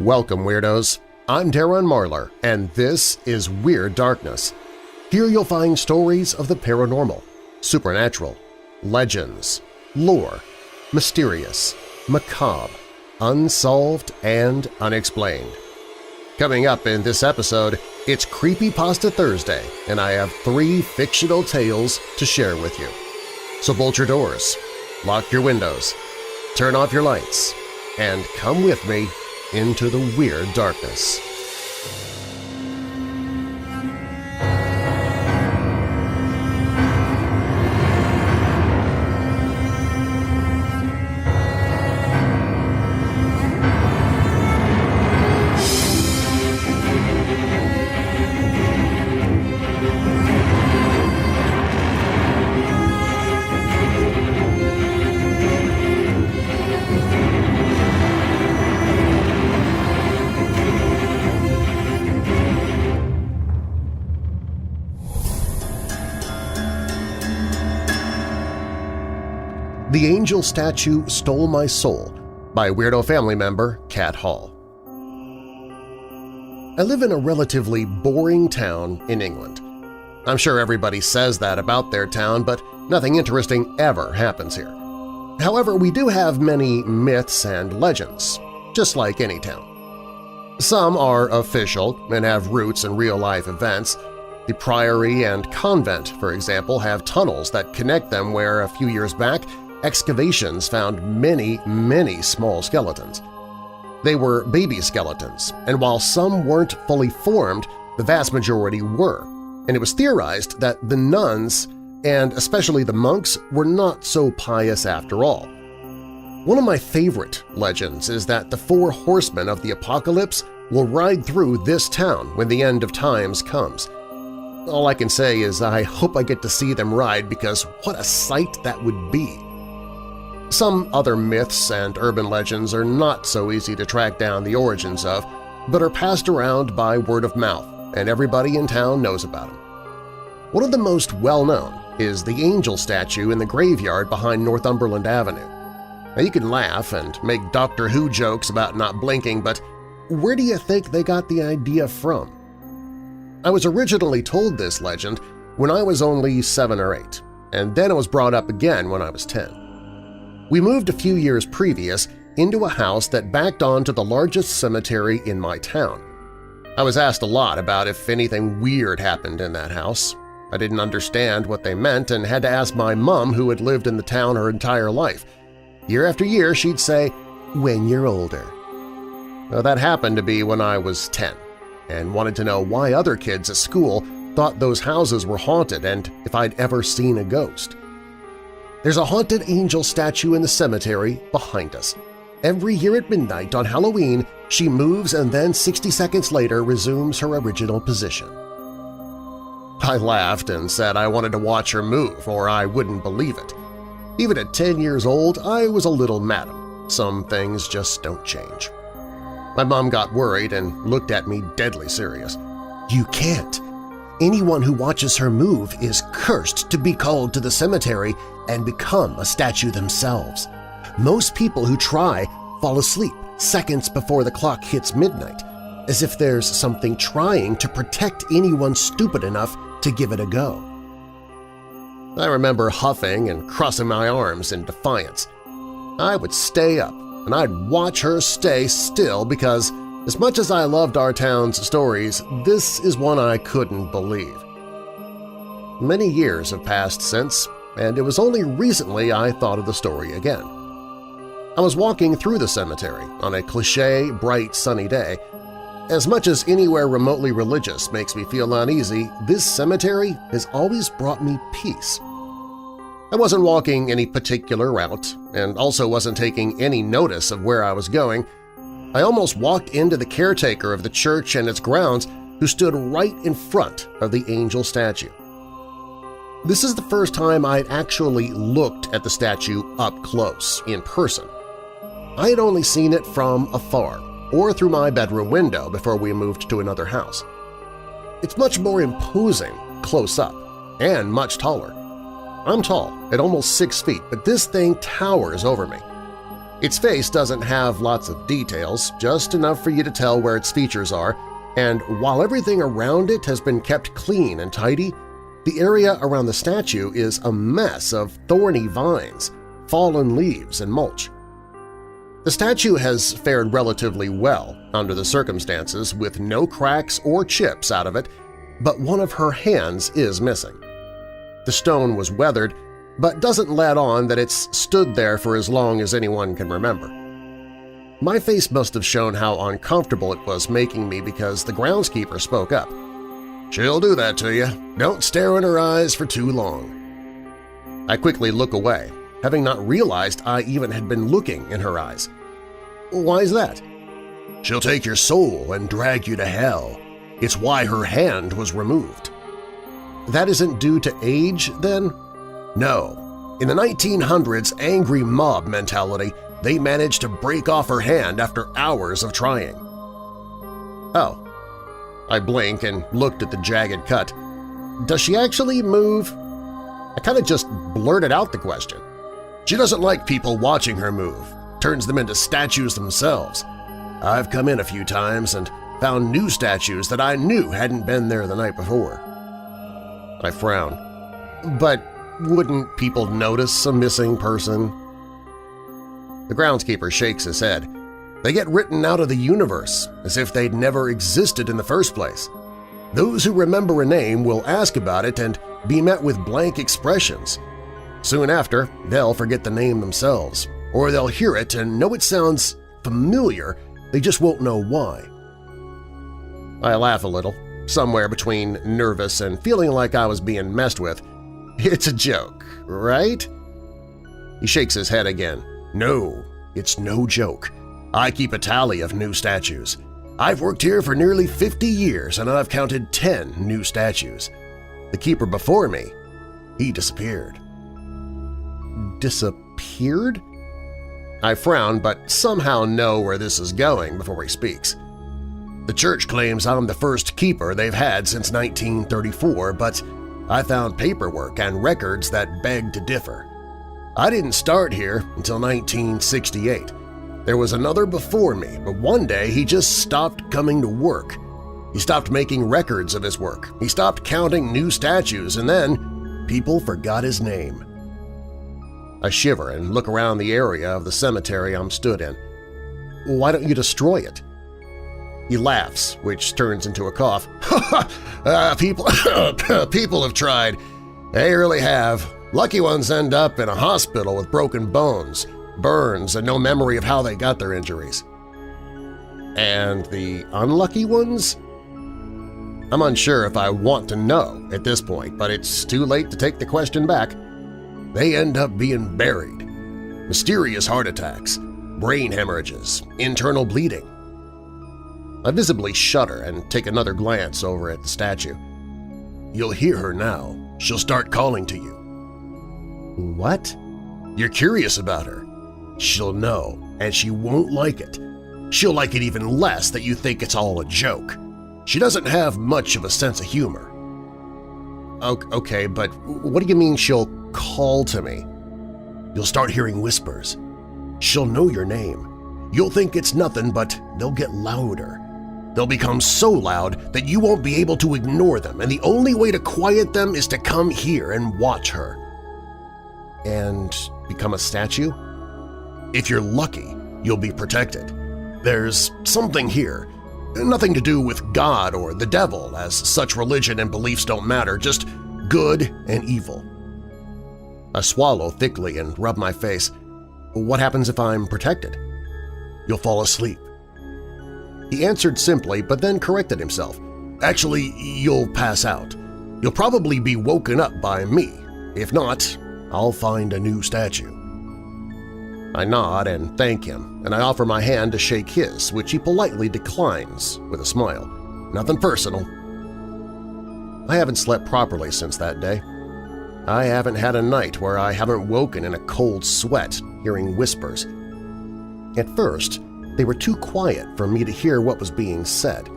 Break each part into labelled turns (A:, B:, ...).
A: Welcome, Weirdos! I'm Darren Marlar, and this is Weird Darkness. Here you'll find stories of the paranormal, supernatural, legends, lore, mysterious, macabre, unsolved, and unexplained. Coming up in this episode, it's Creepypasta Thursday, and I have 3 fictional tales to share with you. So bolt your doors, lock your windows, turn off your lights, and come with me into the Weird Darkness. The Angel Statue Stole My Soul by Weirdo family member Cat Hall. I live in a relatively boring town in England. I'm sure everybody says that about their town, but nothing interesting ever happens here. However, we do have many myths and legends, just like any town. Some are official and have roots in real-life events. The Priory and Convent, for example, have tunnels that connect them where, a few years back, excavations found many small skeletons. They were baby skeletons, and while some weren't fully formed, the vast majority were, and it was theorized that the nuns, and especially the monks, were not so pious after all. One of my favorite legends is that the 4 horsemen of the apocalypse will ride through this town when the end of times comes. All I can say is I hope I get to see them ride, because what a sight that would be. Some other myths and urban legends are not so easy to track down the origins of, but are passed around by word of mouth, and everybody in town knows about them. One of the most well-known is the angel statue in the graveyard behind Northumberland Avenue. Now, you can laugh and make Doctor Who jokes about not blinking, but where do you think they got the idea from? I was originally told this legend when I was only 7 or 8, and then it was brought up again when I was 10. We moved a few years previous into a house that backed onto the largest cemetery in my town. I was asked a lot about if anything weird happened in that house. I didn't understand what they meant and had to ask my mom, who had lived in the town her entire life. Year after year she'd say, "When you're older." Well, that happened to be when I was 10 and wanted to know why other kids at school thought those houses were haunted and if I'd ever seen a ghost. There's a haunted angel statue in the cemetery behind us. Every year at midnight on Halloween, she moves and then 60 seconds later resumes her original position. I laughed and said I wanted to watch her move or I wouldn't believe it. Even at 10 years old, I was a little madam. Some things just don't change. My mom got worried and looked at me deadly serious. "You can't. Anyone who watches her move is cursed to be called to the cemetery and become a statue themselves. Most people who try fall asleep seconds before the clock hits midnight, as if there's something trying to protect anyone stupid enough to give it a go." I remember huffing and crossing my arms in defiance. I would stay up, and I'd watch her stay still because, as much as I loved our town's stories, this is one I couldn't believe. Many years have passed since, and it was only recently I thought of the story again. I was walking through the cemetery on a cliché, bright, sunny day. As much as anywhere remotely religious makes me feel uneasy, this cemetery has always brought me peace. I wasn't walking any particular route, and also wasn't taking any notice of where I was going. I almost walked into the caretaker of the church and its grounds, who stood right in front of the angel statue. This is the first time I'd actually looked at the statue up close, in person. I had only seen it from afar, or through my bedroom window before we moved to another house. It's much more imposing close up, and much taller. I'm tall, at almost 6 feet, but this thing towers over me. Its face doesn't have lots of details, just enough for you to tell where its features are, and while everything around it has been kept clean and tidy, the area around the statue is a mess of thorny vines, fallen leaves, and mulch. The statue has fared relatively well under the circumstances with no cracks or chips out of it, but one of her hands is missing. The stone was weathered, but doesn't let on that it's stood there for as long as anyone can remember. My face must have shown how uncomfortable it was making me because the groundskeeper spoke up. "She'll do that to you. Don't stare in her eyes for too long." I quickly look away, having not realized I even had been looking in her eyes. "Why is that?" "She'll take your soul and drag you to hell. It's why her hand was removed." "That isn't due to age, then?" "No. In the 1900s angry mob mentality, they managed to break off her hand after hours of trying." "Oh." I blink and looked at the jagged cut. "Does she actually move?" I kind of just blurted out the question. "She doesn't like people watching her move. Turns them into statues themselves. I've come in a few times and found new statues that I knew hadn't been there the night before." I frown. "But wouldn't people notice a missing person?" The groundskeeper shakes his head. "They get written out of the universe, as if they'd never existed in the first place. Those who remember a name will ask about it and be met with blank expressions. Soon after, they'll forget the name themselves, or they'll hear it and know it sounds familiar, they just won't know why." I laugh a little, somewhere between nervous and feeling like I was being messed with. "It's a joke, right?" He shakes his head again. "No, it's no joke. I keep a tally of new statues. I've worked here for nearly 50 years and I've counted 10 new statues. The keeper before me, he disappeared." "Disappeared?" I frown but somehow know where this is going before he speaks. "The church claims I'm the first keeper they've had since 1934, but I found paperwork and records that beg to differ. I didn't start here until 1968. There was another before me, but one day he just stopped coming to work. He stopped making records of his work, he stopped counting new statues, and then people forgot his name." I shiver and look around the area of the cemetery I'm stood in. "Why don't you destroy it?" He laughs, which turns into a cough. People have tried. They really have. Lucky ones end up in a hospital with broken bones, burns, and no memory of how they got their injuries." "And the unlucky ones?" I'm unsure if I want to know at this point, but it's too late to take the question back. "They end up being buried. Mysterious heart attacks, brain hemorrhages, internal bleeding." I visibly shudder and take another glance over at the statue. "You'll hear her now. She'll start calling to you." "What?" "You're curious about her. She'll know, and she won't like it. She'll like it even less that you think it's all a joke. She doesn't have much of a sense of humor." Okay, but what do you mean she'll call to me?" "You'll start hearing whispers. She'll know your name. You'll think it's nothing, but they'll get louder. They'll become so loud that you won't be able to ignore them, and the only way to quiet them is to come here and watch her." "And become a statue?" "If you're lucky, you'll be protected. There's something here. Nothing to do with God or the devil, as such religion and beliefs don't matter, just good and evil." I swallow thickly and rub my face. "What happens if I'm protected?" "You'll fall asleep." He answered simply, but then corrected himself. "Actually, you'll pass out. You'll probably be woken up by me. If not, I'll find a new statue." I nod and thank him, and I offer my hand to shake his, which he politely declines with a smile. "Nothing personal." I haven't slept properly since that day. I haven't had a night where I haven't woken in a cold sweat hearing whispers. At first, they were too quiet for me to hear what was being said.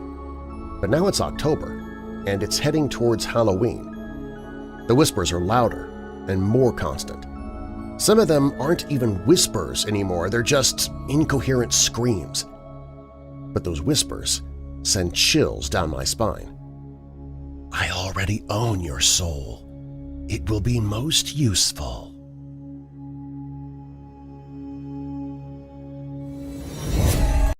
A: But now it's October, and it's heading towards Halloween. The whispers are louder and more constant. Some of them aren't even whispers anymore, they're just incoherent screams. But those whispers send chills down my spine. I already own your soul. It will be most useful.